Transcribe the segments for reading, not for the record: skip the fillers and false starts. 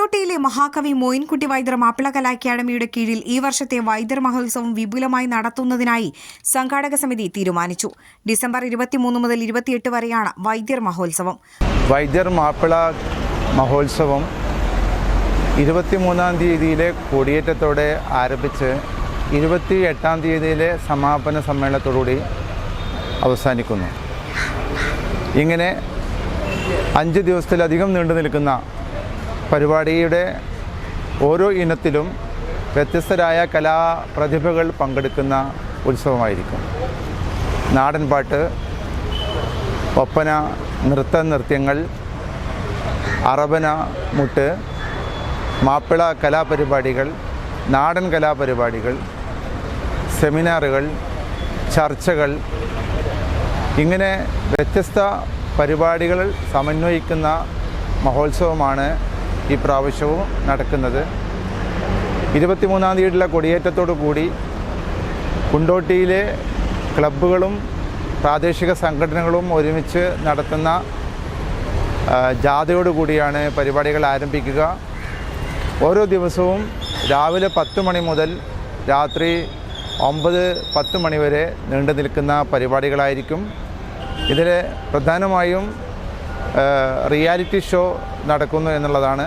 കുണ്ടോട്ടിയിലെ മഹാകവി മോയിൻകുട്ടി വൈദ്യർ മാപ്പിള കലാ അക്കാദമിയുടെ കീഴിൽ ഈ വർഷത്തെ വൈദ്യർ മഹോത്സവം വിപുലമായി നടത്തുന്നതിനായി സംഘാടക സമിതി തീരുമാനിച്ചു. ഡിസംബർ 23 മുതൽ 28 വരെയാണ് വൈദ്യർ മഹോത്സവം. വൈദ്യർ മാപ്പിള മഹോത്സവം 23-ാം തീയതിയിലെ കൊടിയേറ്റത്തോടെ ആരംഭിച്ച് 28-ാം തീയതിയിലെ സമാപന സമ്മേളനത്തോടുകൂടി അവസാനിക്കുന്നു. ഇങ്ങനെ 5 ദിവസത്തിലധികം നീണ്ടു നിൽക്കുന്ന പരിപാടിയുടെ ഓരോ ഇനത്തിലും വ്യത്യസ്തരായ കലാപ്രതിഭകൾ പങ്കെടുക്കുന്ന ഉത്സവമായിരിക്കും. നാടൻപാട്ട്, ഒപ്പന, നൃത്യങ്ങൾ, അറബന മുട്ട്, മാപ്പിള കലാപരിപാടികൾ, നാടൻ കലാപരിപാടികൾ, സെമിനാറുകൾ, ചർച്ചകൾ, ഇങ്ങനെ വ്യത്യസ്ത പരിപാടികൾ സമന്വയിക്കുന്ന മഹോത്സവമാണ് ഈ പ്രാവശ്യവും നടക്കുന്നത്. 23-ാം തീയതിയിലുള്ള കൊടിയേറ്റത്തോടു കൂടി കുണ്ടോട്ടിയിലെ ക്ലബ്ബുകളും പ്രാദേശിക സംഘടനകളും ഒരുമിച്ച് നടത്തുന്ന ജാഥയോടുകൂടിയാണ് പരിപാടികൾ ആരംഭിക്കുക. ഓരോ ദിവസവും രാവിലെ 10 മണി മുതൽ രാത്രി 9-10 മണി വരെ നീണ്ടു നിൽക്കുന്ന പരിപാടികളായിരിക്കും. ഇതിൽ പ്രധാനമായും റിയാലിറ്റി ഷോ നടക്കുന്നു എന്നുള്ളതാണ്.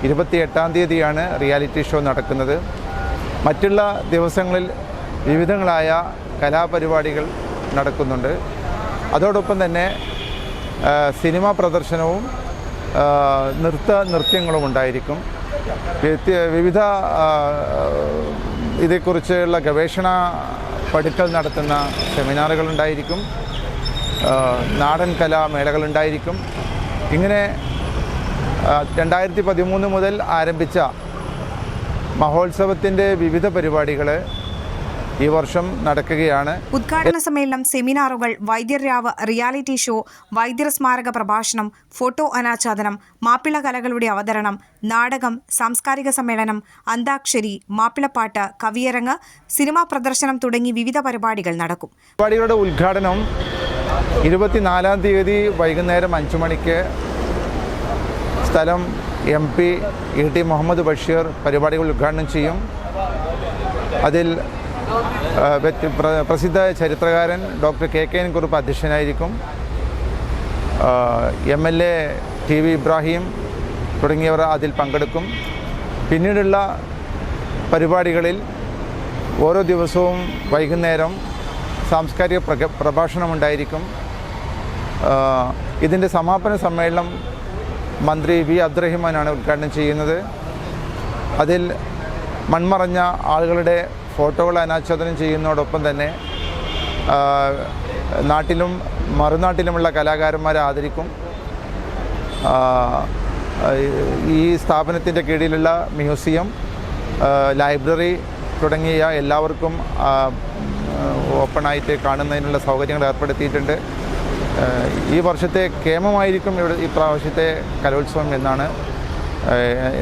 28-ാം തീയതിയാണ് റിയാലിറ്റി ഷോ നടക്കുന്നത്. മറ്റുള്ള ദിവസങ്ങളിൽ വിവിധങ്ങളായ കലാപരിപാടികൾ നടക്കുന്നുണ്ട്. അതോടൊപ്പം തന്നെ സിനിമാ പ്രദർശനവും നൃത്യങ്ങളും ഉണ്ടായിരിക്കും. വിവിധ ഇതേക്കുറിച്ചുള്ള ഗവേഷണ പഠിക്കൽ നടത്തുന്ന സെമിനാറുകൾ ഉണ്ടായിരിക്കും. നാടൻ കലാമേളകളുണ്ടായിരിക്കും. ഇങ്ങനെ 2013 മുതൽ ആരംഭിച്ച മഹോത്സവത്തിൻ്റെ വിവിധ പരിപാടികൾ ഈ വർഷം നടക്കുകയാണ്. ഉദ്ഘാടന സമ്മേളനം, സെമിനാറുകൾ, വൈദ്യർ രാവ്, റിയാലിറ്റി ഷോ, വൈദ്യർ സ്മാരക പ്രഭാഷണം, ഫോട്ടോ അനാച്ഛാദനം, മാപ്പിള കലകളുടെ അവതരണം, നാടകം, സാംസ്കാരിക സമ്മേളനം, അന്താക്ഷരി, മാപ്പിളപ്പാട്ട്, കവിയരങ്ങ്, സിനിമാ പ്രദർശനം തുടങ്ങി വിവിധ പരിപാടികൾ നടക്കും. പരിപാടികളുടെ ഉദ്ഘാടനം 24-ാം തീയതി വൈകുന്നേരം 5 മണിക്ക് സ്ഥലം MP E.T. മുഹമ്മദ് ബഷീർ പരിപാടികൾ ഉദ്ഘാടനം ചെയ്യും. അതിൽ പ്രസിദ്ധ ചരിത്രകാരൻ ഡോക്ടർ KK കുറുപ്പ് അധ്യക്ഷനായിരിക്കും. MLA TV ഇബ്രാഹിം തുടങ്ങിയവർ അതിൽ പങ്കെടുക്കും. പിന്നീടുള്ള പരിപാടികളിൽ ഓരോ ദിവസവും വൈകുന്നേരം സാംസ്കാരിക പ്രഭാഷണമുണ്ടായിരിക്കും. ഇതിൻ്റെ സമാപന സമ്മേളനം മന്ത്രി V. അബ്ദുറഹിമാനാണ് ഉദ്ഘാടനം ചെയ്യുന്നത്. അതിൽ മൺമറഞ്ഞ ആളുകളുടെ ഫോട്ടോകൾ അനാച്ഛാദനം ചെയ്യുന്നതോടൊപ്പം തന്നെ നാട്ടിലും മറുനാട്ടിലുമുള്ള കലാകാരന്മാരെ ആദരിക്കും. ഈ സ്ഥാപനത്തിൻ്റെ കീഴിലുള്ള മ്യൂസിയം, ലൈബ്രറി തുടങ്ങിയ എല്ലാവർക്കും ഓപ്പണായിട്ട് കാണുന്നതിനുള്ള സൗകര്യങ്ങൾ ഏർപ്പെടുത്തിയിട്ടുണ്ട്. ഈ വർഷത്തെ കേമമായിരിക്കും ഈ പ്രാവശ്യത്തെ കലോത്സവം എന്നാണ്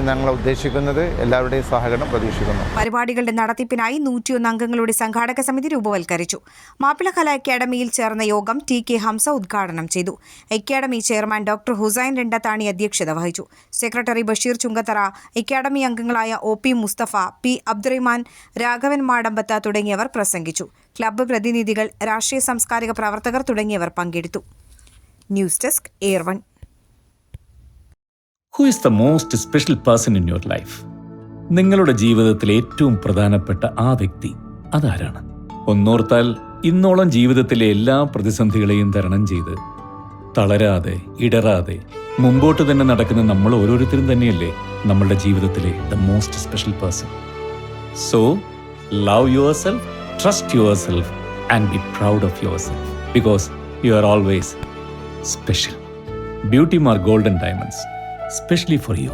ഞങ്ങൾ ഉദ്ദേശിക്കുന്നത്. എല്ലാവരുടെയും സഹകരണം പ്രതീക്ഷിക്കുന്നു. പരിപാടികളുടെ നടത്തിപ്പിനായി 101 അംഗങ്ങളുടെ സംഘാടക സമിതി രൂപവൽക്കരിച്ചു. മാപ്പിള കലാ അക്കാദമിയിൽ ചേർന്ന യോഗം TK ഹംസ ഉദ്ഘാടനം ചെയ്തു. Academy chairman doctor Hussain Randathani അധ്യക്ഷത വഹിച്ചു. സെക്രട്ടറി ബഷീർ ചുങ്കത്തറ, അക്കാദമി അംഗങ്ങളായ OP മുസ്തഫ, P. അബ്ദുറഹിമാൻ, രാഘവൻ മാടമ്പത്ത തുടങ്ങിയവർ പ്രസംഗിച്ചു. ക്ലബ്ബ് പ്രതിനിധികൾ, രാഷ്ട്രീയ സാംസ്കാരിക പ്രവർത്തകർ തുടങ്ങിയവർ പങ്കെടുത്തു. News desk Air1. Who is the most special person in your life? നിങ്ങളുടെ ജീവിതത്തിലെ ഏറ്റവും പ്രധാനപ്പെട്ട ആ വ്യക്തി അതാരാണ്? ഒന്നോർത്താൽ ഇന്നോളം ജീവിതത്തിലെ എല്ലാ പ്രതിസന്ധികളെയും തരണം ചെയ്ത് തളരാതെ ഇടറാതെ മുമ്പോട്ട് തന്നെ നടക്കുന്ന നമ്മൾ ഓരോരുത്തരും തന്നെയല്ലേ നമ്മളുടെ ജീവിതത്തിലെ the most special person. So, love yourself, trust yourself and be proud of yourself because you are always special. Beauty Mark Gold and Diamonds, especially for you.